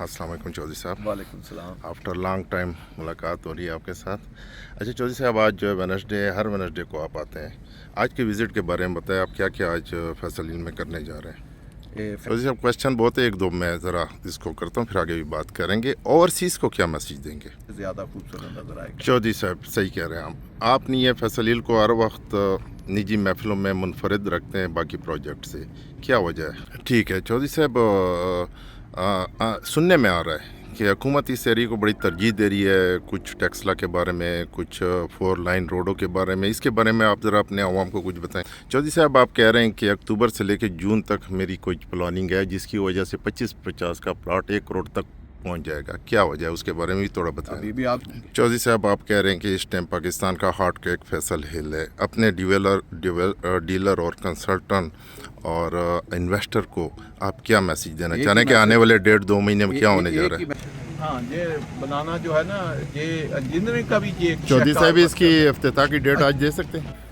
अस्सलाम वालेकुम चौधरी साहब। वालेकुम सलाम। आफ्टर लॉन्ग टाइम मुलाकात हो रही है आपके साथ। अच्छा चौधरी साहब, आज जो है वेडनेसडे, हर वेडनेसडे को आप आते हैं। आज के विज़िट के बारे में बताएं, आप क्या क्या आज फैसल हिल में करने जा रहे हैं। चौधरी साहब क्वेश्चन बहुत है, एक दो मैं ज़रा इसको करता हूँ, फिर आगे भी बात करेंगे। ओवरसीज़ को क्या मैसेज देंगे? ज़्यादा खूबसूरत नजर आएगा। चौधरी साहब सही कह रहे हैं आपने ये फैसल हिल को हर वक्त निजी महफिलों में मुनफरद रखते हैं बाकी प्रोजेक्ट से, क्या वजह है? ठीक है चौधरी साहब, सुनने में आ रहा है कि हुकूमत इस एरिया को बड़ी तरजीह दे रही है, कुछ टेक्सला के बारे में, कुछ 4 लाइन रोडों के बारे में। इसके बारे में आप ज़रा अपने आवाम को कुछ बताएं। चौधरी साहब आप कह रहे हैं कि अक्टूबर से लेकर जून तक मेरी कुछ प्लानिंग है, जिसकी वजह से 25-50 का प्लाट 1 करोड़ तक पहुंच जाएगा। क्या वजह है, उसके बारे में भी थोड़ा बताएं। अभी भी आप चौधरी साहब आप कह रहे हैं कि इस टाइम पाकिस्तान का हार्ट केक फैसल हिल है। अपने डीलर और कंसल्टेंट और इन्वेस्टर को आप क्या मैसेज देना चाह रहे हैं कि आने वाले 1.5-2 महीने में क्या होने जा रहा है? हाँ, ये बनाना जो है ना, ये इंजीनियरिंग का भी ये चौधरी साहब इसकी इफ्तिताह की डेट आज दे सकते हैं?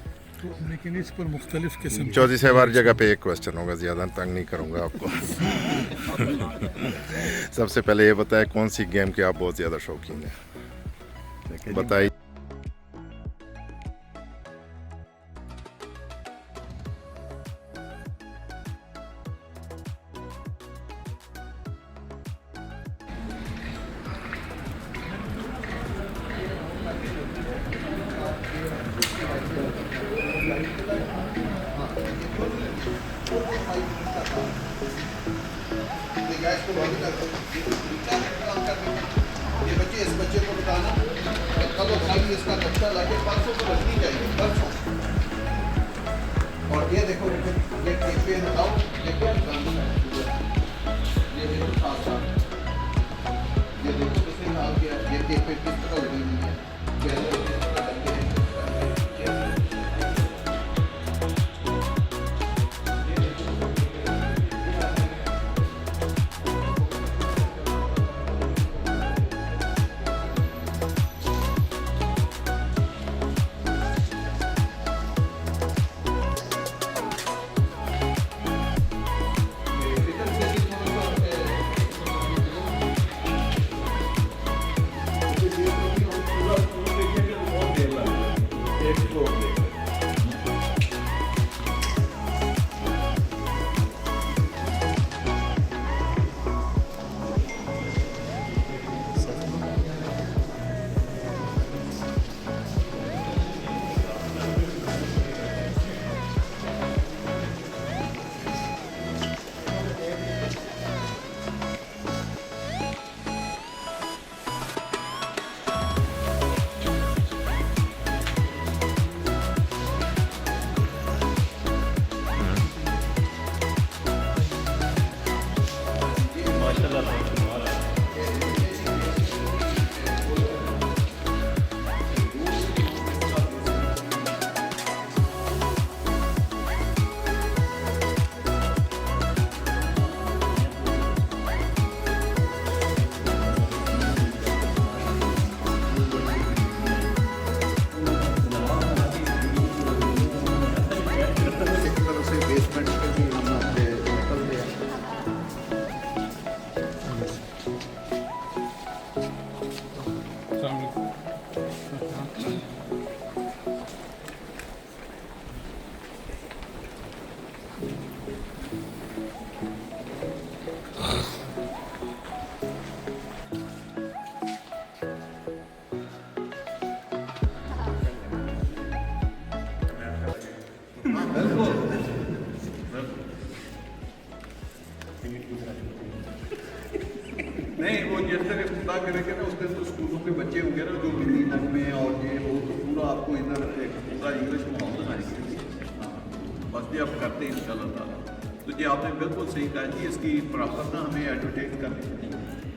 लेकिन इस पर मुख्तलिफ किस्म चौधरी साहब हर जगह पे एक क्वेश्चन होगा, ज़्यादा तंग नहीं करूँगा आपको। सबसे पहले ये बताएं, कौन सी गेम के आप बहुत ज़्यादा शौकीन हैं, बताइए। ये बच्चे इस बच्चे को बताना कल और कल इसका बच्चा लाके परसों को रखनी चाहिए, परसों। और ये देखो ये टेपे लगाओ, ये क्या काम है, ये देखो साथ साथ ये देखो किसने हाल किया, ये टेपे किस तरह लगी हुई है, नहीं वो जिस तरह खुदा करेंगे ना, उस दिन तो स्कूलों के बच्चे होंगे ना जो हिंदी में, और ये वो तो पूरा आपको इधर एक पूरा इंग्लिश माहौल बनाएंगे। बस ये आप करते हैं इंशाल्लाह ताला। तो जी आपने बिल्कुल सही कहा जी, इसकी प्रॉपर ना हमें एडवर्टाइज करनी चाहिए।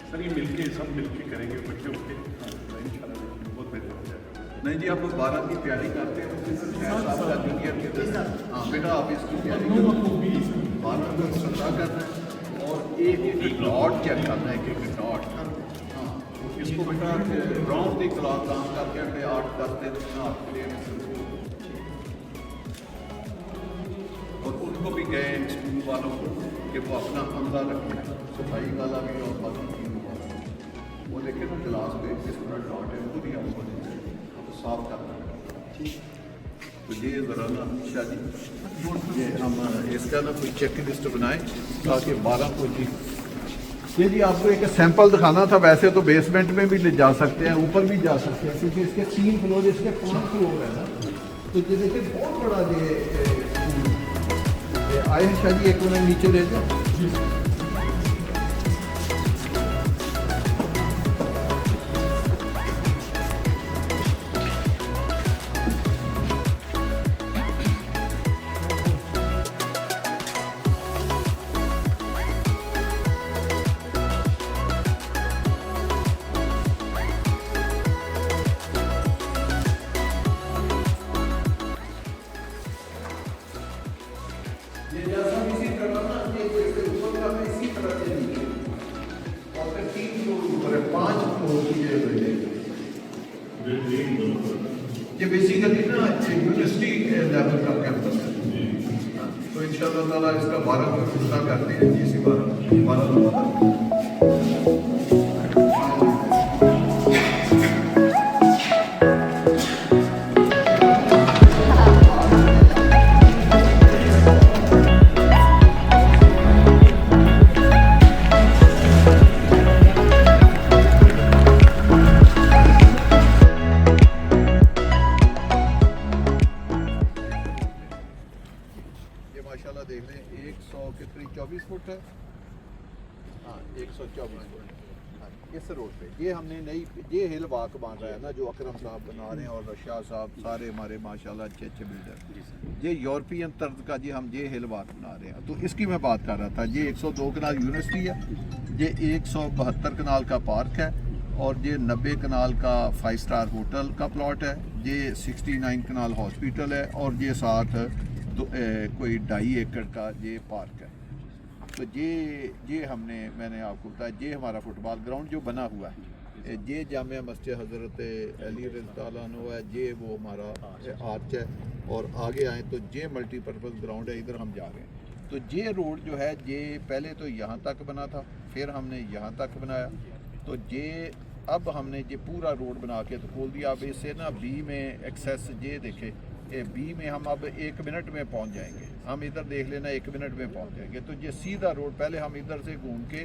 सर ये मिलके सब मिलके करेंगे, बच्चे उठे इंशाल्लाह बहुत बेहतर हो जाएगा। नहीं जी, आप 12 की तैयारी करते हैं, जूनियर के अंदर। हाँ बेटा आप इसकी तैयारी करो, 12 को सदा करना है और एक डॉट चेक करना है, एक डॉट। हाँ इसको बेटा राउंड की क्लास काम करके अपने 8 करते हैं आपके लिए। और उनको भी गए स्कूल वालों को कि वो अपना अंदर रखें, सफाई वाला भी और बाकी चीज़ों जो डॉट है पूरी हमको साफ करना है। ठीक, तो ये ज़रा ना शादी ये हम इसका ना कोई चेक लिस्ट बनाएं ताकि 12 को जी ये जी आपको एक सैंपल दिखाना था। वैसे तो बेसमेंट में भी ले जा सकते हैं, ऊपर भी जा सकते हैं, क्योंकि इसके 3 फ्लोर इसके 5 फ्लोर है ना। तो ये देखिए बहुत बड़ा ये आए हैं शादी एक उन्हें नीचे ले जाओ। ये जैसा इसी तरह ना ये जैसे ऊपर का मैं इसी तरह से नीचे और फिर 3 फ्लोर ऊपर है, 5 फ्लोर की ये बिल्डिंग। ये बेसिकली ना यूनिवर्सिटी के लेवल का कैंपस है। तो इंशाअल्लाह ताला इसका 12 को पूरा करते हैं जी। इसी 12 माशाल्लाह देख लें 100 कितनी 24 फुट है। हाँ 124 फुट हाँ, इस रोड पे ये हमने नई ये हिल वाक बन रहा है ना जो अकरम साहब बना रहे हैं और रशिया साहब सारे हमारे माशाल्लाह अच्छे अच्छे बिल्डर। ये यूरोपियन तर्ज का जी हम ये हिल वाक बना रहे हैं। तो इसकी मैं बात कर रहा था। ये 102 कनाल यूनिवर्सिटी है, ये 172 कनाल का पार्क है और ये 90 कनाल का 5 स्टार होटल का प्लॉट है। ये 69 कनाल हॉस्पिटल है और ये साथ तो कोई 2.5 एकड़ का ये पार्क है। तो ये हमने मैंने आपको बताया ये हमारा फुटबॉल ग्राउंड जो बना हुआ है, ये जामिया मस्जिद हज़रत अली रज़ियल्लाहु अन्हु है, ये वो हमारा आर्च है। और आगे आए तो ये मल्टीपर्पज़ ग्राउंड है, इधर हम जा रहे हैं। तो ये रोड जो है ये पहले तो यहाँ तक बना था, फिर हमने यहाँ तक बनाया। तो ये अब हमने ये पूरा रोड बना के तो खोल दिया। अब इससे ना बी में एक्सेस ये देखे बी में हम अब 1 मिनट में पहुंच जाएंगे। हम इधर देख लेना 1 मिनट में पहुंच जाएंगे। तो ये सीधा रोड, पहले हम इधर से घूम के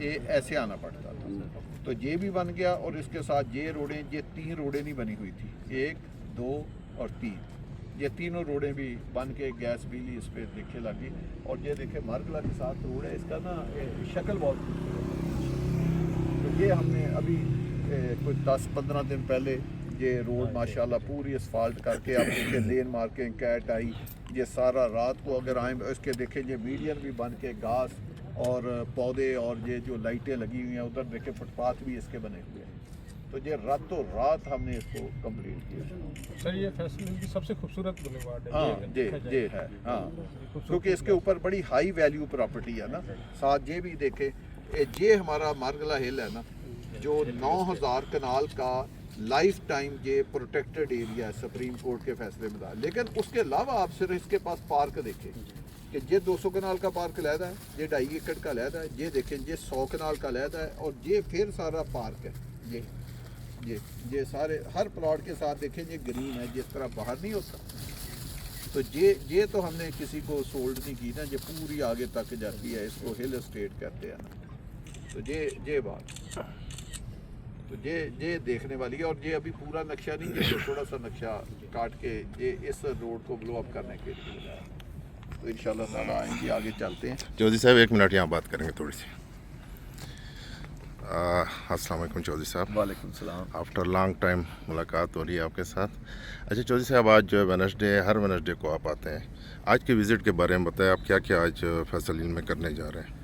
ये ऐसे आना पड़ता था। तो ये भी बन गया और इसके साथ ये रोडें, ये 3 रोडें नहीं बनी हुई थी, 1, 2 और 3। ये तीनों रोडें भी बन के गैस बिजली इस पर देखे लगी। और ये देखे मार्गला के साथ रोड है, इसका ना शक्ल बहुत। तो ये हमने अभी कुछ 10-15 दिन पहले ये रोड माशाल्लाह पूरी असफाल्ट करके आप देखें लेन मार्किंग कैट आई। ये सारा रात को अगर आए इसके देखें ये मीडियन भी बन के घास और पौधे और ये जो लाइटें लगी हुई हैं उधर देखें फुटपाथ भी इसके बने हुए हैं। तो ये रातों रात हमने इसको कंप्लीट किया। सर ये फैसल की सबसे खूबसूरत बुलेवार्ड है। हाँ ये है हाँ, क्योंकि इसके ऊपर बड़ी हाई वैल्यू प्रॉपर्टी है ना। साथ ये भी देखें ये हमारा मार्गला हिल है ना जो 9000 कनाल का लाइफ टाइम ये प्रोटेक्टेड एरिया है सुप्रीम कोर्ट के फैसले में था। लेकिन उसके अलावा आप सिर्फ इसके पास पार्क देखें कि ये 200 कनाल का पार्क लहदा है, ये 2.5 एकड़ का लहदा है, ये देखें ये 100 कनाल का लहदा है और ये फिर सारा पार्क है। ये सारे हर प्लॉट के साथ देखें ये ग्रीन है, जिस तरह बाहर नहीं होता। तो ये तो हमने किसी को सोल्ड नहीं की ना, ये पूरी आगे तक जाती है, इसको हिल एस्टेट कहते हैं ना। तो ये बात तो ये देखने वाली है। और ये अभी पूरा नक्शा नहीं है, तो थोड़ा सा नक्शा काट के ये इस रोड को ब्लो अप करने के लिए बनाया। तो इंशाल्लाह ताला आएंगे, आगे चलते हैं। चौधरी साहब 1 मिनट यहाँ बात करेंगे थोड़ी सी। अस्सलाम वालेकुम चौधरी साहब। वालेकुम सलाम। आफ्टर लॉन्ग टाइम मुलाकात हो रही है आपके साथ। अच्छा चौधरी साहब, आज जो वेडनेसडे, हर वेडनेसडे को आप आते हैं, आज के विज़िट के बारे में बताएं। आप क्या क्या आज फैसल हिल में करने जा रहे हैं?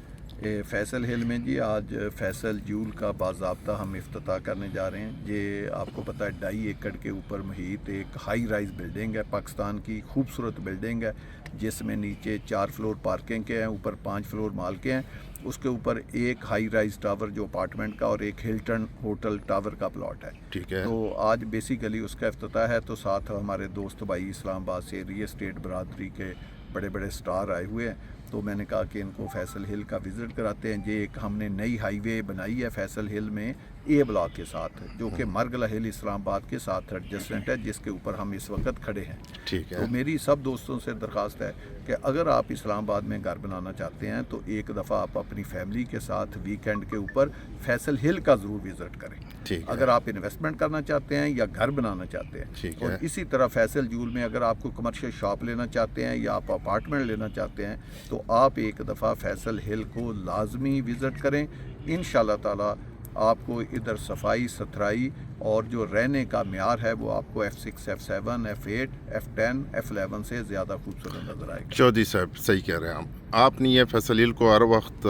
फैसल हिल में जी आज फैसल जूल का बाज़ाब्ता हम इफ्तिताह करने जा रहे हैं। ये आपको पता है 2.5 एकड़ के ऊपर मुहित एक हाई राइज बिल्डिंग है, पाकिस्तान की खूबसूरत बिल्डिंग है, जिसमें नीचे 4 फ्लोर पार्किंग के हैं, ऊपर 5 फ्लोर माल के हैं। उसके ऊपर एक हाई राइज टावर जो अपार्टमेंट का और एक हिल्टन होटल टावर का प्लॉट है। ठीक है। तो आज बेसिकली उसका इफ्तिताह है। तो साथ हमारे दोस्त भाई इस्लामाबाद से रियल एस्टेट बरादरी के बड़े बड़े स्टार आए हुए हैं। तो मैंने कहा कि इनको फैसल हिल का विज़िट कराते हैं। ये एक हमने नई हाईवे बनाई है फैसल हिल में ए ब्लॉक के साथ, जो कि मरगला हिल इस्लामाबाद के साथ एडजस्टेंट है, जिसके ऊपर हम इस वक्त खड़े हैं। ठीक तो है। मेरी सब दोस्तों से दरख्वास्त है कि अगर आप इस्लामाबाद में घर बनाना चाहते हैं तो एक दफ़ा आप अपनी फैमिली के साथ वीकेंड के ऊपर फैसल हिल का ज़रूर विज़िट करें। ठीक है। अगर आप इन्वेस्टमेंट करना चाहते हैं या घर बनाना चाहते हैं। ठीक और है। इसी तरह फैसल जूल में अगर आपको कमर्शियल शॉप लेना चाहते हैं या आप अपार्टमेंट लेना चाहते हैं तो आप एक दफ़ा फैसल हिल को लाजमी विज़िट करें। इंशाल्लाह ताला आपको इधर सफाई सुथराई और जो रहने का म्यार है वो आपको F6, F7, F8, F10, F11 से ज़्यादा खूबसूरत नज़र आएगा। चौधरी साहब सही कह रहे हैं आप। आपने ये फैसल हिल को हर वक्त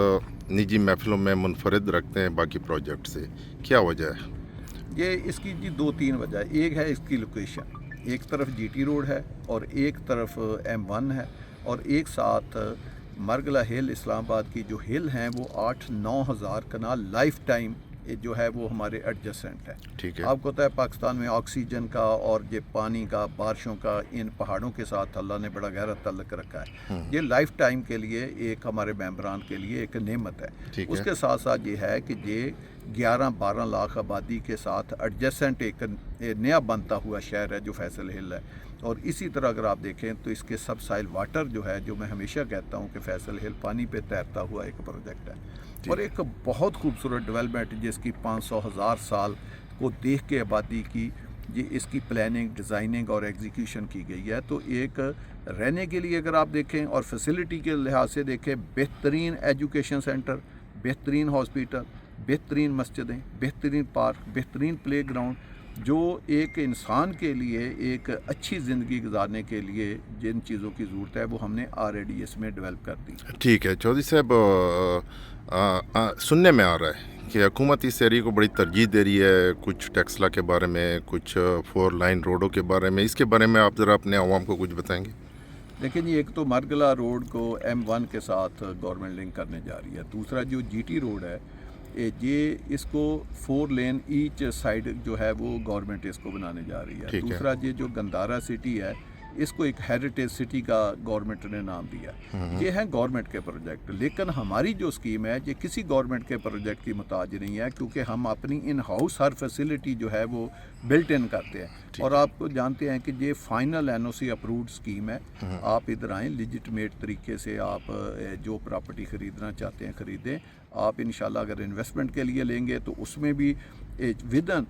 निजी महफिलों में मुनफरद रखते हैं बाकी प्रोजेक्ट से, क्या वजह है? ये इसकी जी 2-3 वजह। एक है इसकी लोकेशन, एक तरफ GT रोड है और एक तरफ M1 है, और एक साथ मरगला हिल इस्लामाबाद की जो हिल हैं वो 8-9 हज़ार कनाल लाइफ टाइम जो है वो हमारे एडजस्टेंट है। ठीक है। आपको पता है पाकिस्तान में ऑक्सीजन का और ये पानी का, बारिशों का, इन पहाड़ों के साथ अल्लाह ने बड़ा गहरा तल्लुक़ रखा है। ये लाइफ टाइम के लिए एक हमारे मेंबरान के लिए एक नेमत है। ठीक है। उसके साथ साथ ये है कि ये 11-12 लाख आबादी के साथ एडजस्टेंट एक नया बनता हुआ शहर है जो फैसल हिल है। और इसी तरह अगर आप देखें तो इसके सब साइल वाटर जो है, जो मैं हमेशा कहता हूँ कि फैसल हिल पानी पे तैरता हुआ एक प्रोजेक्ट है और एक बहुत खूबसूरत डेवलपमेंट जिसकी 500,000 साल को देख के आबादी की ये इसकी प्लानिंग, डिज़ाइनिंग और एग्जीक्यूशन की गई है। तो एक रहने के लिए अगर आप देखें और फैसिलिटी के लिहाज से देखें, बेहतरीन एजुकेशन सेंटर, बेहतरीन हॉस्पिटल, बेहतरीन मस्जिदें, बेहतरीन पार्क, बेहतरीन प्ले ग्राउंड, जो एक इंसान के लिए एक अच्छी ज़िंदगी गुजारने के लिए जिन चीज़ों की ज़रूरत है वो हमने ऑलरेडी इसमें डेवलप कर दी। ठीक है चौधरी साहब, सुनने में आ रहा है कि हुकूमत इस एरिया को बड़ी तरजीह दे रही है, कुछ टेक्सला के बारे में, कुछ 4 लाइन रोडों के बारे में, इसके बारे में आप ज़रा अपने आवाम को कुछ बताएंगे? लेकिन ये एक तो मरगला रोड को M1 के साथ गवर्नमेंट लिंक करने जा रही है। दूसरा जो GT रोड है ये इसको 4 लेन ईच साइड जो है वो गवर्नमेंट इसको बनाने जा रही है। दूसरा ये जो गंदारा सिटी है इसको एक हेरिटेज सिटी का गवर्नमेंट ने नाम दिया। ये है गवर्नमेंट के प्रोजेक्ट, लेकिन हमारी जो स्कीम है ये किसी गवर्नमेंट के प्रोजेक्ट की मुताज नहीं है, क्योंकि हम अपनी इन हाउस हर फैसिलिटी जो है वो बिल्ट इन करते हैं। और आप जानते हैं कि ये फाइनल NOC अप्रूव्ड स्कीम है। आप इधर आएँ, लिजिटमेट तरीके से आप जो प्रॉपर्टी ख़रीदना चाहते हैं ख़रीदें। आप इंशाल्लाह अगर इन्वेस्टमेंट के लिए लेंगे तो उसमें भी विदन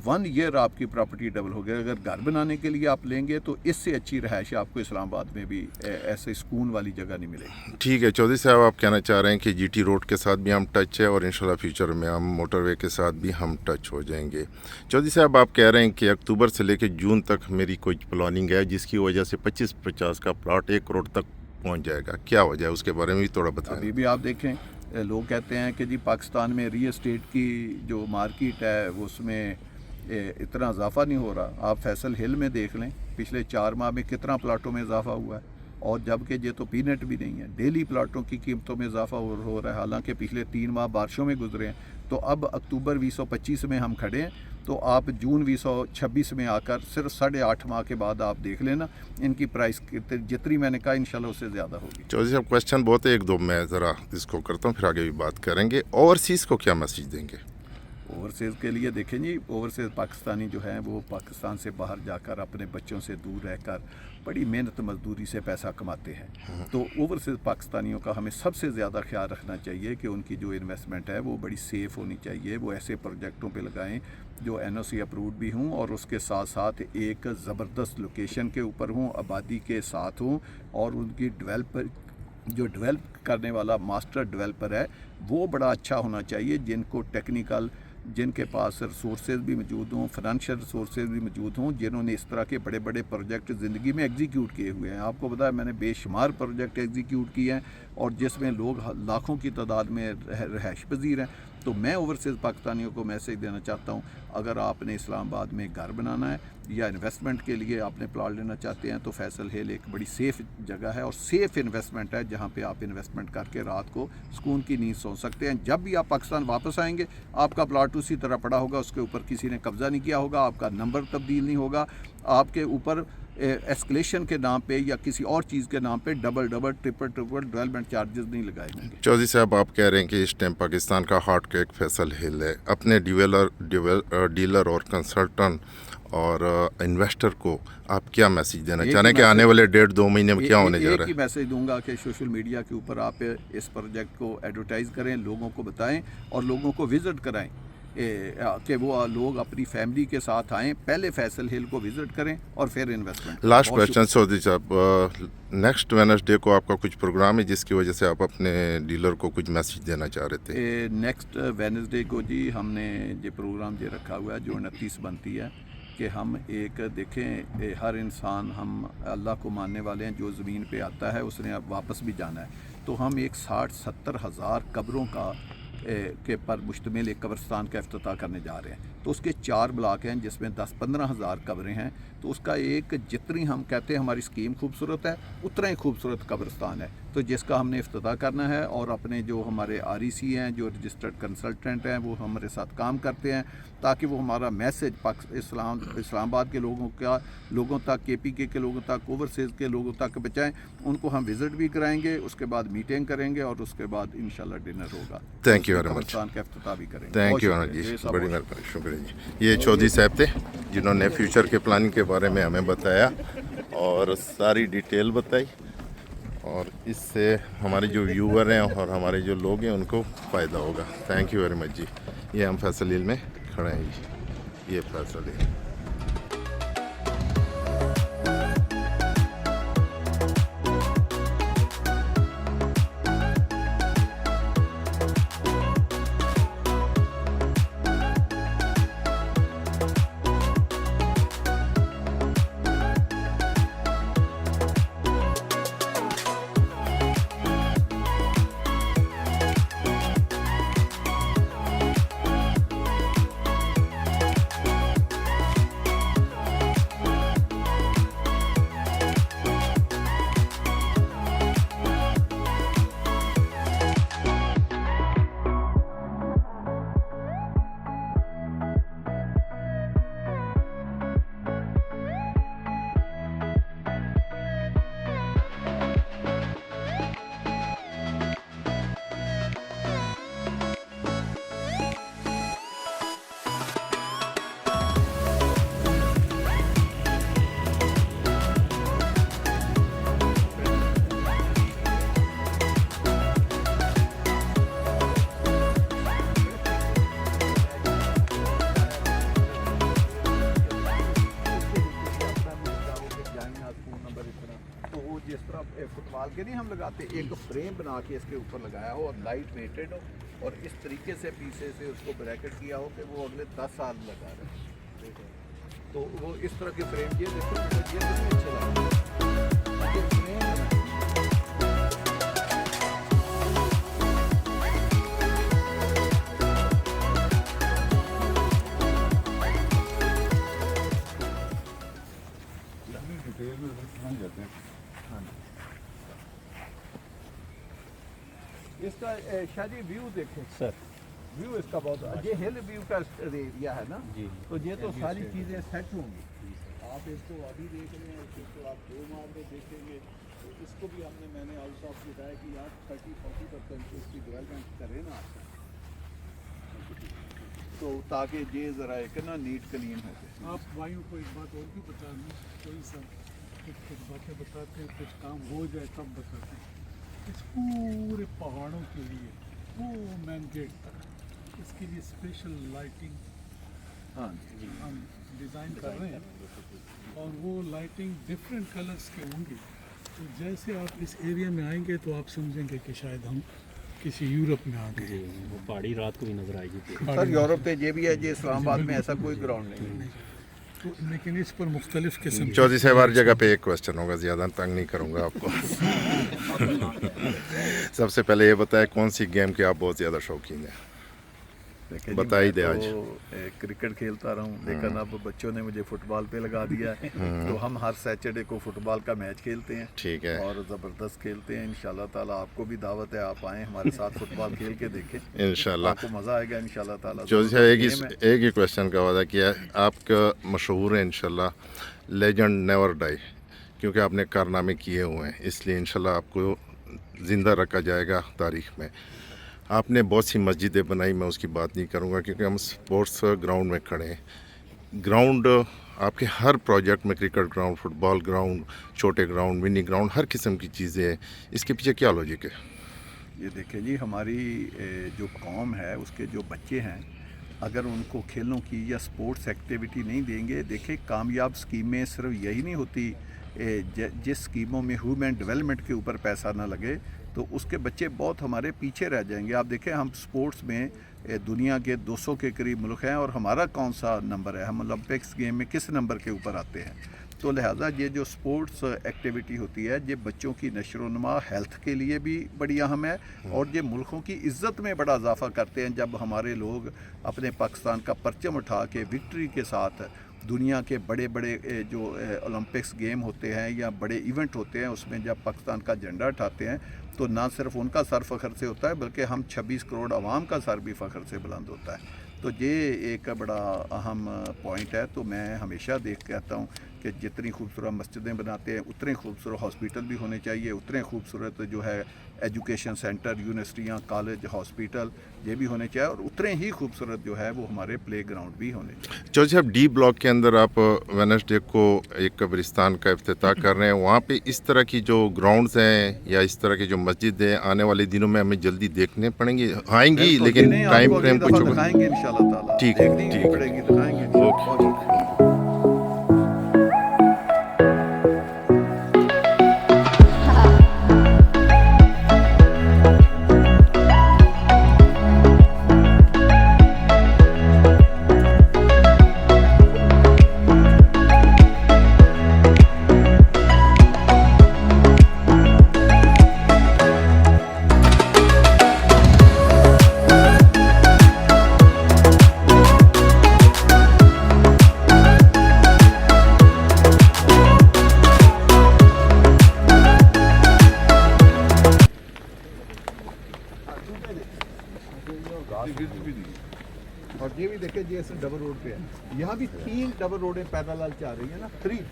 1 ईयर आपकी प्रॉपर्टी डबल हो गया। अगर घर बनाने के लिए आप लेंगे तो इससे अच्छी रहायश आपको इस्लामाबाद में भी ऐसे सुकून वाली जगह नहीं मिलेगी। ठीक है चौधरी साहब, आप कहना चाह रहे हैं कि GT रोड के साथ भी हम टच है और इंशाल्लाह फ्यूचर में हम मोटरवे के साथ भी हम टच हो जाएंगे। चौधरी साहब, आप कह रहे हैं कि अक्टूबर से लेकर जून तक मेरी कोई प्लानिंग है जिसकी वजह से 25-50 का प्लॉट 1 करोड़ तक पहुँच जाएगा, क्या वजह है उसके बारे में भी थोड़ा बताएं। अभी भी आप देखें, लोग कहते हैं कि जी पाकिस्तान में रियल एस्टेट की जो मार्केट है उसमें इतना इजाफा नहीं हो रहा। आप फैसल हिल में देख लें, पिछले 4 माह में कितना प्लाटों में इजाफा हुआ है, और जबकि ये तो पीनट भी नहीं है। डेली प्लाटों की कीमतों में इजाफा हो रहा है, हालांकि पिछले 3 माह बारिशों में गुजरे हैं। तो अब अक्टूबर 2025 में हम खड़े हैं, तो आप जून 2026 में आकर सिर्फ 8.5 माह के बाद आप देख लेना इनकी प्राइस जितनी मैंने कहा इंशाल्लाह उससे ज़्यादा होगी। चौधरी साहब, क्वेश्चन बहुत है, 1-2 मैं ज़रा इसको करता हूँ, फिर आगे भी बात करेंगे। ओवरसीज़ को क्या मैसेज देंगे? ओवरसीज़ के लिए देखें जी, ओवरसीज़ पाकिस्तानी जो हैं वो पाकिस्तान से बाहर जाकर अपने बच्चों से दूर रहकर बड़ी मेहनत मजदूरी से पैसा कमाते हैं। तो ओवरसीज़ पाकिस्तानियों का हमें सबसे ज़्यादा ख्याल रखना चाहिए कि उनकी जो इन्वेस्टमेंट है वो बड़ी सेफ़ होनी चाहिए। वो ऐसे प्रोजेक्टों पे लगाएं जो NOC अप्रूव्ड भी हों और उसके साथ साथ एक ज़बरदस्त लोकेशन के ऊपर हों, आबादी के साथ हों, और उनकी डेवलप करने वाला मास्टर डेवलपर है वो बड़ा अच्छा होना चाहिए, जिनको टेक्निकल, जिनके पास रिसोर्सेज भी मौजूद हों, फाइनेंशियल रिसोर्सेज भी मौजूद हों, जिन्होंने इस तरह के बड़े बड़े प्रोजेक्ट ज़िंदगी में एग्जीक्यूट किए हुए हैं। आपको पता है मैंने बेशुमार प्रोजेक्ट एग्जीक्यूट किए हैं और जिसमें लोग लाखों की तादाद में रहायश पजीर हैं। तो मैं ओवरसीज़ पाकिस्तानियों को मैसेज देना चाहता हूँ, अगर आपने इस्लामाबाद में घर बनाना है या इन्वेस्टमेंट के लिए आपने प्लॉट लेना चाहते हैं तो फैसल हिल एक बड़ी सेफ़ जगह है और सेफ़ इन्वेस्टमेंट है, जहाँ पे आप इन्वेस्टमेंट करके रात को सुकून की नींद सो सकते हैं। जब भी आप पाकिस्तान वापस आएंगे आपका प्लॉट उसी तरह पड़ा होगा, उसके ऊपर किसी ने कब्ज़ा नहीं किया होगा, आपका नंबर तब्दील नहीं होगा, आपके ऊपर एस्केलेशन के नाम पे या किसी और चीज़ के नाम पे डबल ट्रिपल डेवलपमेंट चार्जेस नहीं लगाए जाएंगे। चौधरी साहब, आप कह रहे हैं कि इस टाइम पाकिस्तान का हॉट केक फैसल हिल है। अपने डीलर और कंसल्टेंट और इन्वेस्टर को आप क्या मैसेज देना चाह रहे हैं कि आने वाले 1.5-2 महीने में क्या होने जा रहा है? एक ही मैसेज दूंगा कि सोशल मीडिया के ऊपर आप इस प्रोजेक्ट को एडवर्टाइज़ करें, लोगों को बताएं और लोगों को विज़िट कराएं कि वो लोग अपनी फैमिली के साथ आएं, पहले फैसल हिल को विज़िट करें और फिर इन्वेस्टमेंट। लास्ट क्वेश्चन चौधरी साहब, नेक्स्ट वेडनेसडे को आपका कुछ प्रोग्राम है जिसकी वजह से आप अपने डीलर को कुछ मैसेज देना चाह रहे थे? नेक्स्ट वेडनेसडे को जी हमने ये प्रोग्राम ये रखा हुआ है जो 29 बनती है कि हम एक देखें, हर इंसान, हम अल्लाह को मानने वाले हैं, जो ज़मीन पे आता है उसने अब वापस भी जाना है, तो हम एक 60-70 हज़ार कब्रों का के पर मुश्तमिल एक कब्रस्तान का इफ्तिताह करने जा रहे हैं। तो उसके 4 ब्लॉक हैं जिसमें 10-15 हज़ार कब्रें हैं। तो उसका एक, जितनी हम कहते हैं हमारी स्कीम खूबसूरत है, उतना ही खूबसूरत कब्रस्तान है, तो जिसका हमने इफ्तिताह करना है। और अपने जो हमारे REC हैं, जो रजिस्टर्ड कंसल्टेंट हैं, वो हमारे साथ काम करते हैं ताकि वो हमारा मैसेज इस्लामाबाद के लोगों तक, KPK के लोगों तक, ओवरसीज़ के लोगों तक पहुँचाएँ। उनको हम विज़िट भी कराएंगे, उसके बाद मीटिंग करेंगे और उसके बाद इंशाल्लाह डिनर होगा। Thank you very much. कब्रस्तान का इफ्तिताह भी करेंगे। थैंक यू जी, बड़ी मेहरबानी, शुक्रिया जी। ये चौधरी साहब थे जिन्होंने फ्यूचर के प्लानिंग के बारे में हमें बताया और सारी डिटेल बताई, और इससे हमारे जो व्यूअर हैं और हमारे जो लोग हैं उनको फ़ायदा होगा। थैंक यू वेरी मच जी। ये हम फैसल हिल में खड़े हैं जी, ये फैसल हिल। जिस तरह फुटबॉल के नहीं हम लगाते, एक फ्रेम बना के इसके ऊपर लगाया हो और लाइट वेटेड हो और इस तरीके से पीछे से उसको ब्रैकेट किया हो कि वो अगले 10 साल लगा रहे। तो वो इस तरह के फ्रेम, ये देखो ये कितने अच्छे लगते हैं। ये फ्रेम इसका शादी व्यू देखें सर, व्यू इसका बहुत, ये हिल व्यू का एरिया है ना जी, तो ये तो सारी चीज़ें सेट होंगी। आप इसको अभी देख रहे हैं, इसको आप 2 माह में देखेंगे, तो इसको भी मैंने आउट ऑफ बताया कि आप 30-40% इसकी डेवलपमेंट करें ना आपका, तो ताकि ये ज़रा एक ना नीट क्लीन हो जाए। आप भाइयों को एक बात और भी बता दें, कोई सब कुछ बातें बताते हैं, कुछ काम हो जाए तब बताते हैं। इस पूरे पहाड़ों के लिए वो मेन गेट तक इसके लिए स्पेशल लाइटिंग हाँ हम डिज़ाइन कर रहे हैं, और वो लाइटिंग डिफरेंट कलर्स के होंगी। तो जैसे आप इस एरिया में आएंगे तो आप समझेंगे कि शायद हम किसी यूरोप में आ गए। वो पहाड़ी रात को भी नज़र आएगी। सर यूरोप पे ये भी है, जो इस्लामाबाद में ऐसा कोई ग्राउंड नहीं है। तो लेकिन इस पर मुख्तलिफ किस्म चौधरी साहब, हर जगह पे एक क्वेश्चन होगा, ज़्यादा तंग नहीं करूँगा आपको। सबसे पहले ये बताएं कौन सी गेम के आप बहुत ज़्यादा शौकीन हैं? देखिए जी, बताइए मैं आज। तो क्रिकेट खेलता रहा हूँ, लेकिन अब बच्चों ने मुझे फुटबॉल पे लगा दिया है। तो हम हर सैटरडे को फुटबॉल का मैच खेलते हैं ठीक है। और ज़बरदस्त खेलते हैं। इंशाल्लाह ताला आपको भी दावत है, आप आएँ हमारे साथ फुटबॉल खेल के देखें, इंशाल्लाह। आपको मज़ा आएगा इंशाल्लाह ताला। चौधरी साहब गेम है। एक ही क्वेश्चन का वादा किया है, आपका मशहूर है इंशाल्लाह, लेजेंड नेवर डाई, क्योंकि आपने कारनामे किए हुए हैं, इसलिए इंशाल्लाह आपको ज़िंदा रखा जाएगा तारीख़ में। आपने बहुत सी मस्जिदें बनाई, मैं उसकी बात नहीं करूँगा क्योंकि हम स्पोर्ट्स ग्राउंड में खड़े हैं। ग्राउंड आपके हर प्रोजेक्ट में, क्रिकेट ग्राउंड, फुटबॉल ग्राउंड, छोटे ग्राउंड, मिनी ग्राउंड, हर किस्म की चीज़ें हैं। इसके पीछे क्या लॉजिक है? ये देखिए जी, हमारी जो कौम है उसके जो बच्चे हैं, अगर उनको खेलों की या स्पोर्ट्स एक्टिविटी नहीं देंगे, देखिए कामयाब स्कीमें सिर्फ यही नहीं होती, जिस स्कीमों में ह्यूमन डेवलपमेंट के ऊपर पैसा ना लगे तो उसके बच्चे बहुत हमारे पीछे रह जाएंगे। आप देखें हम स्पोर्ट्स में दुनिया के 200 के करीब मुल्क हैं और हमारा कौन सा नंबर है, हम ओलंपिक्स गेम में किस नंबर के ऊपर आते हैं। तो लिहाजा ये जो स्पोर्ट्स एक्टिविटी होती है, ये बच्चों की नशोनुमा, हेल्थ के लिए भी बड़ी अहम है और ये मुल्कों की इज़्ज़त में बड़ा इजाफा करते हैं। जब हमारे लोग अपने पाकिस्तान का परचम उठा के विक्ट्री के साथ दुनिया के बड़े बड़े जो ओलंपिक्स गेम होते हैं या बड़े इवेंट होते हैं, उसमें जब पाकिस्तान का झंडा उठाते हैं तो ना सिर्फ उनका सर फ़ख्र से होता है, बल्कि हम 26 करोड़ आवाम का सर भी फ़ख्र से बुलंद होता है। तो ये एक बड़ा अहम पॉइंट है। तो मैं हमेशा कहता हूँ कि जितनी खूबसूरत मस्जिदें बनाते हैं, उतने खूबसूरत हॉस्पिटल भी होने चाहिए, उतने खूबसूरत जो है एजुकेशन सेंटर, यूनिवर्सिटियाँ, कॉलेज, हॉस्पिटल ये भी होने चाहिए और उतने ही खूबसूरत जो है वो हमारे प्ले ग्राउंड भी होने चाहिए। चौधरी साहब, डी ब्लॉक के अंदर आप वेडनेसडे को एक कब्रिस्तान का इफ्तिताह कर रहे हैं, वहाँ पे इस तरह की जो ग्राउंड्स हैं या इस तरह की जो मस्जिदें आने वाले दिनों में हमें जल्दी देखने पड़ेंगी, आएंगी, बिल्कुल, लेकिन नहीं, टाइम आपको फ्रेम अगली कुछ दफ़ा होगा? दिखाएंगे इंशाल्लाह ताला। ठीक है, देखनी ठीक भी है। पड़ेगी, दिखाएंगे। ओके। बहुत शुक्रिया। और ये भी देखिए, ये डबल रोड पे है। यहाँ भी 3 डबल रोडें पैरेलल चल रही है ना, 3,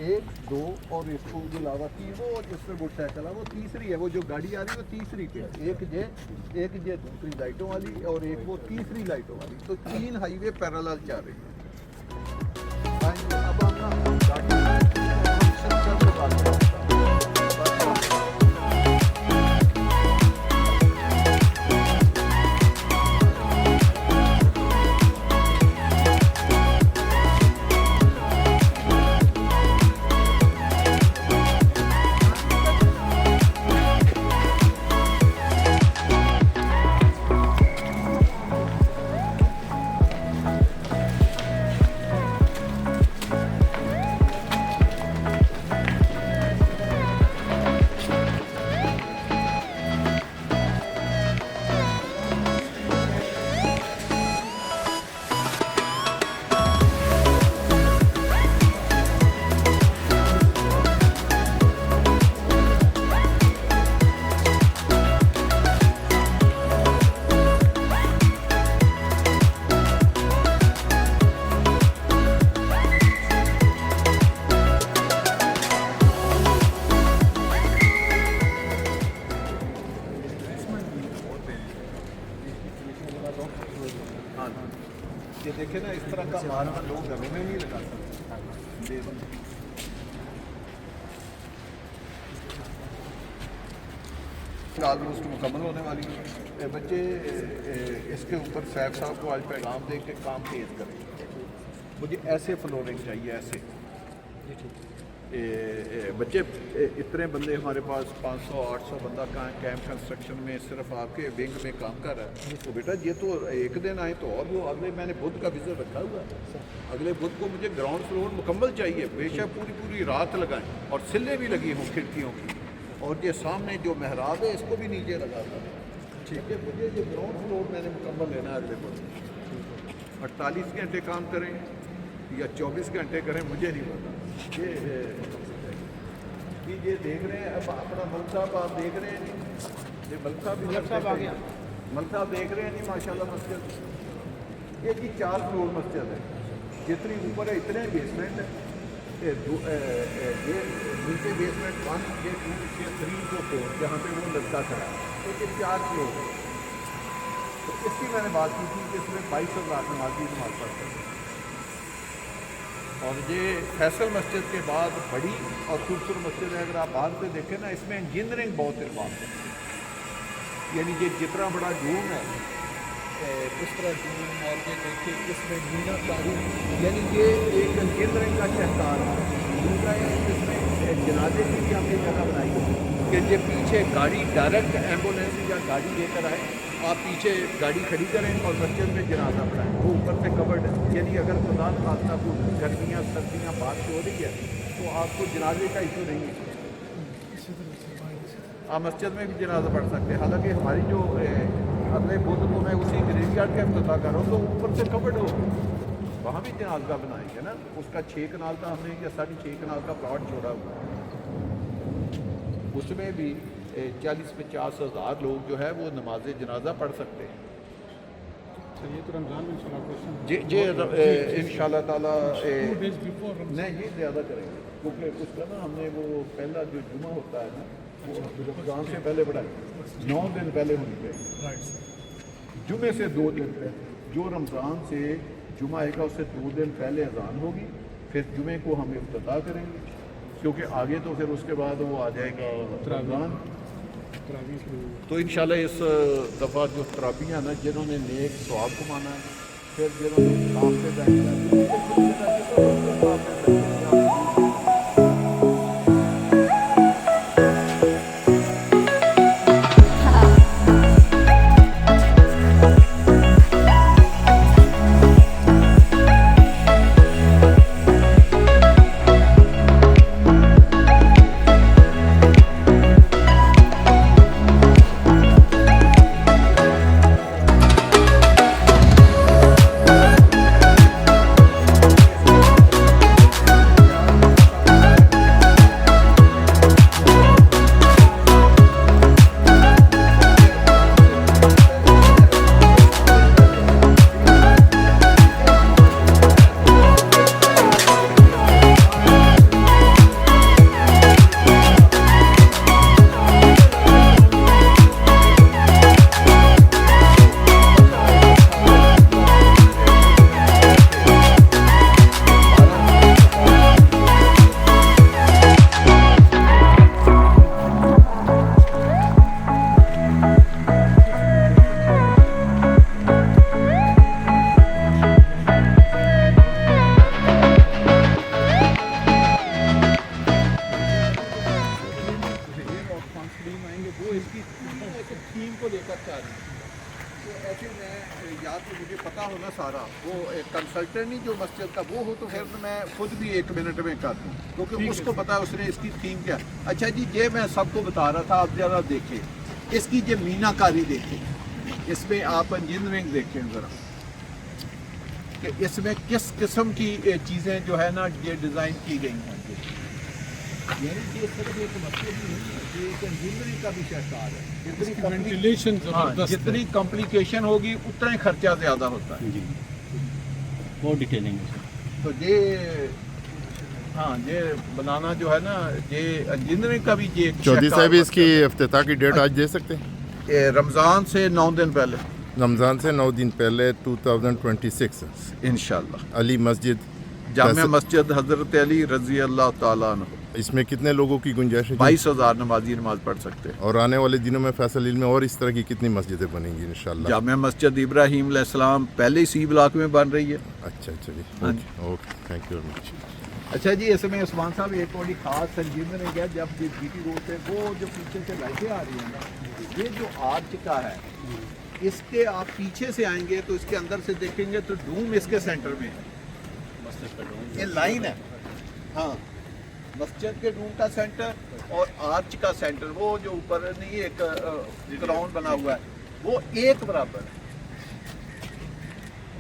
1, 2 और इसको के अलावा 3, वो जिसमें मोटरसाइकिल है वो तीसरी है, वो जो गाड़ी आ रही है वो तीसरी पे है। एक ये दूसरी लाइटों वाली और एक वो तीसरी लाइटों वाली, तो 3 हाईवे पैरेलल चल रही है। अब हम ना गाड़ी हम सब बात करते हैं। ये देखे ना, इस तरह का मारना लोग घरों में नहीं लगा सकते। ऑलमोस्ट मुकम्मल होने वाली है। बच्चे इसके ऊपर सैफ साहब को आज पैगाम दे के काम तेज करें। मुझे ऐसे फ्लोरिंग चाहिए, ऐसे बच्चे इतने बंदे हमारे पास 500-800 बंदा का कैंप कंस्ट्रक्शन में सिर्फ आपके विंग में काम कर रहा है। तो बेटा ये तो एक दिन आए तो और वो अगले, मैंने बुध का विज़िट रखा हुआ है, अगले बुध को मुझे ग्राउंड फ्लोर मुकम्मल चाहिए। बेशक पूरी रात लगाएं और सिलें भी लगी हों खिड़कियों की, और ये सामने जो मेहराब है इसको भी नीचे लगा दें। ठीक है, मुझे ये ग्राउंड फ्लोर मैंने मुकम्मल लेना है अगले को 48 घंटे काम करें या 24 घंटे करें मुझे नहीं पता। ये देख रहे हैं अब अपना मलिक साहब आप देख रहे हैं जी, ये मलिक साहब आ गया, मलिक साहब देख रहे हैं जी माशाल्लाह मस्जिद ये जी 4 फ्लोर मस्जिद है, जितनी ऊपर है इतने बेसमेंट है, ये नीचे बेसमेंट 1 ये 2 ये 3 4 जहाँ पे वो लड़का खड़ा है, तो ये 4 फ्लोर है। तो इसकी मैंने बात की थी कि इसमें 22,000 नमाजी नमाज पढ़ते हैं। और ये फैसल मस्जिद के बाद बड़ी और खूबसूरत मस्जिद है, अगर आप बाहर से देखें ना इसमें इंजीनियरिंग बहुत इन्वॉल्व है, यानी ये जितना बड़ा जूम है इस तरह जूम और ये देखिए इसमें मीनाकारी, यानी ये एक इंजीनियरिंग का शहकार है। दूसरा है इसमें जनाजे की भी हमने जगह बनाई है कि ये पीछे गाड़ी डायरेक्ट एम्बुलेंस या गाड़ी लेकर आए, आप पीछे गाड़ी खड़ी करें और मस्जिद में जनाजा पढ़ाएं, वो ऊपर से कवर्ड है, यानी अगर खुदा न खास्ता को गर्मियाँ सर्दियाँ बारिश हो रही है तो आपको जनाजे का इशू नहीं है, आप मस्जिद में भी जनाजा पढ़ सकते हैं। हालांकि हमारी जो अगले बुध को मैं उसी ग्रेवयार्ड का इफ्तिताह कर रहा हूँ तो ऊपर से कवर्ड हो, वहाँ भी जनाजा बनाएंगे ना, उसका 6 कनाल का हमने या 6.5 कनाल का प्लॉट छोड़ा हुआ है, उसमें भी 40-50 हज़ार लोग जो है वो नमाज जनाजा पढ़ सकते हैं। तो ये तो रमज़ान में इंशाल्लाह जी इंशाल्लाह ताला 2 days before Ramadan. नहीं ये ज़्यादा करेंगे क्योंकि उसका ना हमने वो पहला जो जुमा होता है ना वो रमज़ान से पहले बढ़ाया 9 दिन पहले होनी चाहिए, जुमे से 2 दिन पहले, जो रमज़ान से जुमा आएगा उससे 2 दिन पहले अजान होगी, फिर जुमे को हम इफ्तिताह करेंगे क्योंकि आगे तो फिर उसके बाद वो आ जाएगा रमज़ान। तो इंशाल्लाह इस दफ़ा जो तराबियाँ ना जिन्होंने नेक सवाब कमाना है, फिर जिन्होंने काम पे कंसल्टेंट ही जो मस्जिद का वो हो तो फिर मैं खुद भी 1 मिनट में कर दूँ क्योंकि उसको पता है उसने इसकी थीम क्या। अच्छा जी ये मैं सबको बता रहा था, आप ज़रा देखें इसकी ये मीनाकारी देखें, इसमें आप इंजीनियरिंग देखें ज़रा कि इसमें किस किस्म की चीज़ें जो है ना ये डिज़ाइन की गई हैं। ये सिर्फ एक मस्जिद नहीं है, ये एक इंजीनियरिंग का भी शहकार है। वेंटिलेशन जितनी कॉम्प्लिकेशन होगी उतना ही खर्चा ज़्यादा होता है। बहुत डिटेलिंग है। तो ये हाँ ये बनाना जो है ना ये इंजीनियरिंग का भी ये चौधरी साहब इसकी इफ्तिताह की डेट आज दे सकते हैं? रमज़ान से 9 दिन पहले, रमज़ान से 9 दिन पहले 2026 इंशाल्लाह अली मस्जिद जामिया मस्जिद हज़रत अली रज़ी अल्लाह ताला अन्हु। इसमें कितने लोगों की गुंजाइश है? 22,000 नमाजी नमाज पढ़ सकते हैं। और आने वाले दिनों में फैसल हिल में और इस तरह की कितनी मस्जिदें बनेंगी इंशाल्लाह? जामिया मस्जिद इब्राहीम अलैहिस्सलाम पहले सी ब्लॉक में बन रही है। अच्छा जी, okay okay, thank you very much. अच्छा जी इसमें उस्मान साहब एक बड़ी खास इंजीनियरिंग है, जब ये जीटी रोड पे वो जो पीछे से लाइटें आ रही हैं ना, ये जो आर्च का है इसके आप पीछे से आएंगे तो इसके अंदर से देखेंगे तो डूम इसके सेंटर में है, ये लाइन है। हाँ मस्जिद के डूम का सेंटर और आर्च का सेंटर, वो जो ऊपर नहीं एक ग्राउंड बना हुआ है वो एक बराबर है।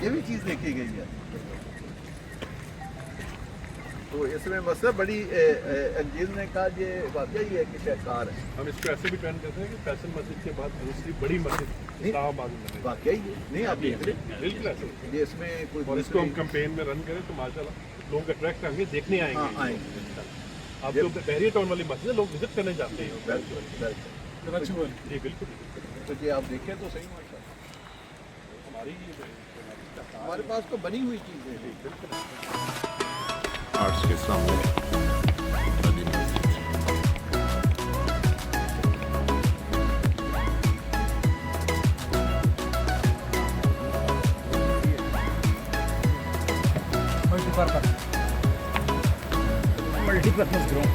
ये भी चीज़ देखी गई है। तो इसमें मसला बड़ी अंजीज ने कहा ये वाकई ही है कि शाहकार है। हम इसको ऐसे भी ट्रेंड करते हैं कि फैसल मस्जिद के बाद दूसरी बड़ी मस्जिद इस्लामाबाद में बनेगी। वाकई है। नहीं आप देख रहे बिल्कुल ऐसे ये इसमें कोई और इसको हम कैंपेन में रन करें तो माशाल्लाह लोग अट्रैक्ट होंगे, देखने हाँ, आएंगे। आएंगे। आप जो बहरिया टाउन वाली मस्जिद है लोग विजिट करने जाते हैं। बिल्कुल बिल्कुल। रचुअल जी बिल्कुल तो ये आप देखें तो सही माशाल्लाह हमारी हमारे पास तो बनी हुई चीज़ें हैं। आर्ट्स के सामने बड़ी मस्जिद। मल्टीपर्पज ग्राउंड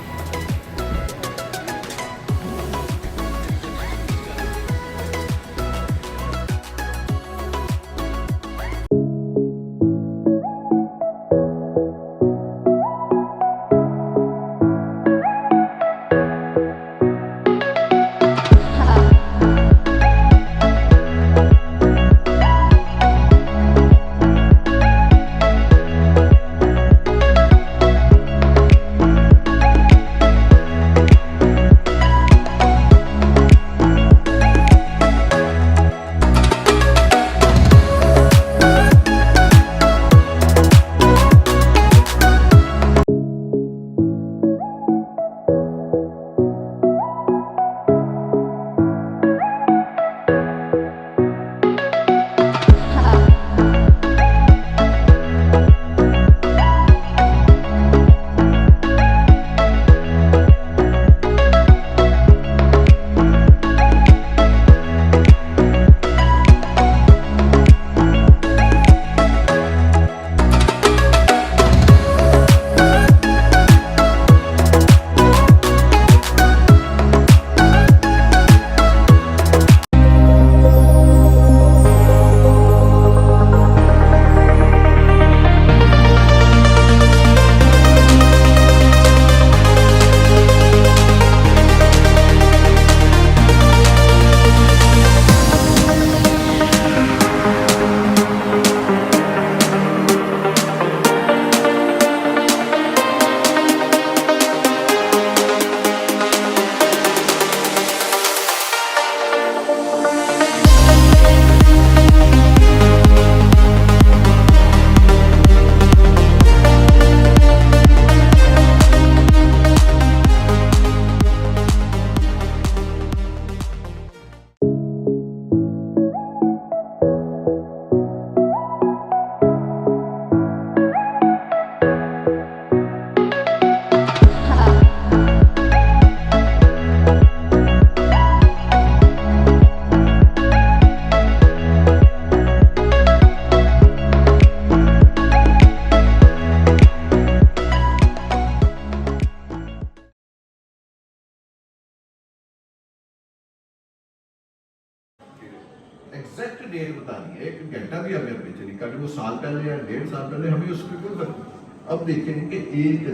एग्जैक्ट डेट बतानी है, एक घंटा भी अगर पीछे निकाले वो साल पहले या 1.5 साल पहले, हमें उसमें कोई फर्क नहीं। अब देखें कि एक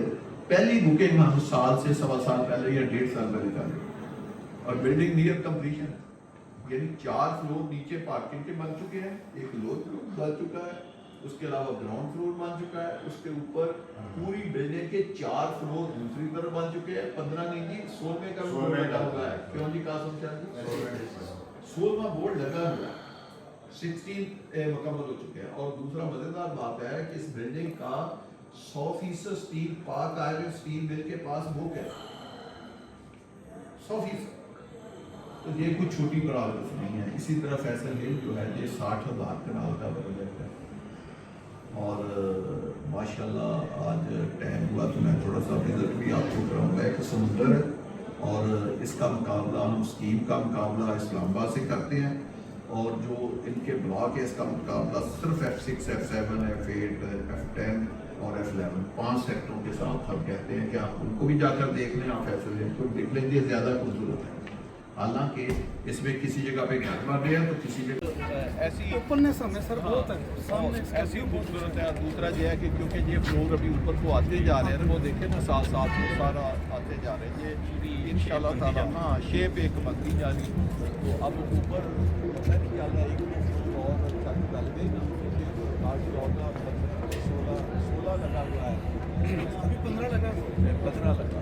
पहली बुकिंग हम साल से 1.25 साल पहले या 1.5 साल पहले निकाले और बिल्डिंग नियर कंप्लीशन, यानी 4 फ्लोर नीचे पार्किंग के बन चुके हैं, एक लोअर फ्लोर बन चुका है, उसके अलावा ग्राउंड फ्लोर बन चुका है, उसके ऊपर पूरी बिल्डिंग के 4 फ्लोर दूसरी तरफ बन चुके हैं। 15 नहीं जी 16वें का बोर्ड लगा हुआ है। क्यों जी कासम चाह 16वां बोर्ड लगा हुआ है, 16 मुकम्मल हो चुके हैं। और दूसरा मजेदार बात है कि इस बिल्डिंग का 100% स्टील पाक आयरन स्टील मिल के पास बुक है 100%। तो ये कुछ छोटी प्रॉब्लम नहीं है। इसी तरह फैसल हिल जो है ये 60,000 कनाल का प्रोजेक्ट है और माशाल्लाह आज टाइम हुआ तो मैं थोड़ा सा विजिट भी आपको कराऊंगा। एक समुंदर है और इसका मुकाबला हम स्कीम का मुकाबला इस्लामाबाद से करते हैं और जो इनके ब्लॉक है इसका मुकाबला सिर्फ F6, F7, F8, F10 और F11 5 सेक्टरों के साथ हम कहते हैं कि आप उनको भी जाकर देख लें, आप फैसल को देख लेंगे, ज़्यादा खूबसूरत है। हालांकि इसमें किसी जगह पे घर बन रहे हैं तो किसी जगह ऐसी ओपननेस हमें सर बहुत है सामने इसका ऐसी खूबसूरत है। दूसरा ये है कि क्योंकि ये फ्लोर अभी ऊपर को आते जा रहे हैं, वो देखें ना साथ साथ में सारा आते जा रहे हैं, ये इंशाल्लाह ताला हाँ शेप एक बनती जा रही। तो अब ऊपर पता नहीं क्या है, एक और अच्छा निकल गई ना, 16 लगा हुआ है, अभी 15 लगा 15 लगा।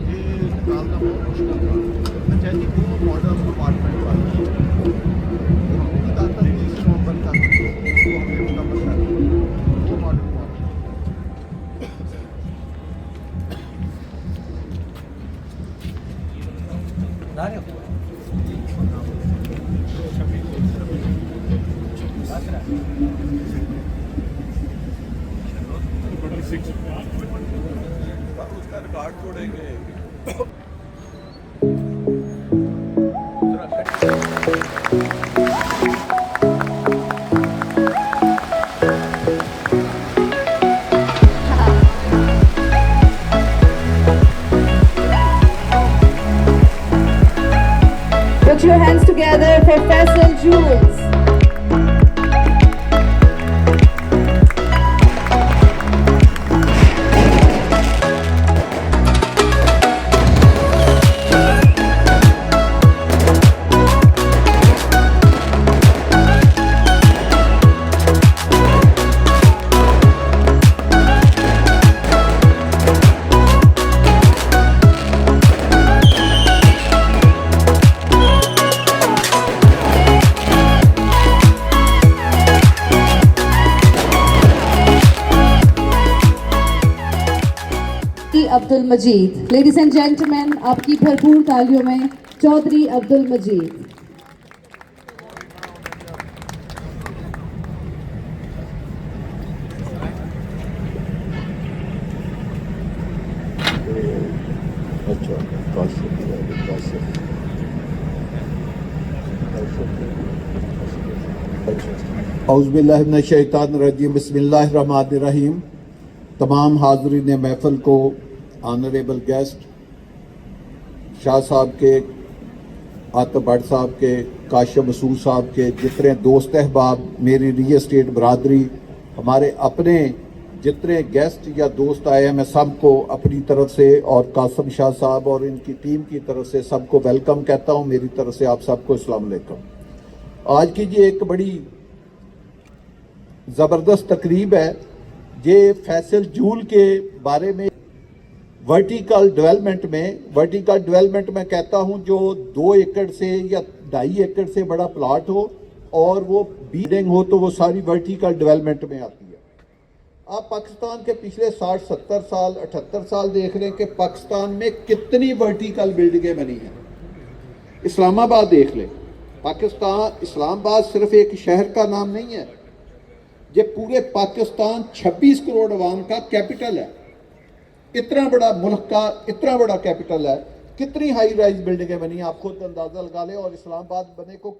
ये निकालना बहुत मुश्किल था। अच्छा जी, वो मॉडल अपार्टमेंट वाला निकालता 30 नवंबर तक वो हमने मुकम्मल कर दिया। वो मॉडल उसका रिकॉर्ड छोड़ेंगे। Put your hands together for Faisal Jules. Abdul Majid, ladies and gentlemen, आपकी भरपूर तालियों में चौधरी अब्दुल मजीद। औज़ुबिल्लाहिमिनश्शैतानिर्रजीम, बिस्मिल्लाहिर्रहमानिर्रहीम। तमाम हाज़रीन महफ़िल को, ऑनरेबल गेस्ट, शाह साहब के, आतिफ भट्ट साहब के, काशिफ मसूद साहब के, जितने दोस्त अहबाब, मेरी रियल एस्टेट बरादरी, हमारे अपने जितने गेस्ट या दोस्त आए हैं, मैं सबको अपनी तरफ से और कासिम शाह साहब और इनकी टीम की तरफ से सबको वेलकम कहता हूँ। मेरी तरफ से आप सबको अस्सलाम वालेकुम। आज की ये एक बड़ी ज़बरदस्त तकरीब है। ये फैसल जूल के बारे में वर्टिकल डेवलपमेंट में कहता हूं, जो 2 एकड़ से या 2.5 एकड़ से बड़ा प्लाट हो और वो बिल्डिंग हो तो वो सारी वर्टिकल डेवलपमेंट में आती है। आप पाकिस्तान के पिछले 60, 70 साल, 78 साल देख रहे हैं कि पाकिस्तान में कितनी वर्टिकल बिल्डिंगें बनी हैं। इस्लामाबाद देख लें, पाकिस्तान इस्लामाबाद सिर्फ एक शहर का नाम नहीं है, ये पूरे पाकिस्तान 26 करोड़ अवाम का कैपिटल है। इतना बड़ा मुल्क का इतना बड़ा कैपिटल है, कितनी हाई राइज बिल्डिंगें बनी, आप खुद अंदाजा लगा लें। और इस्लामाबाद बने को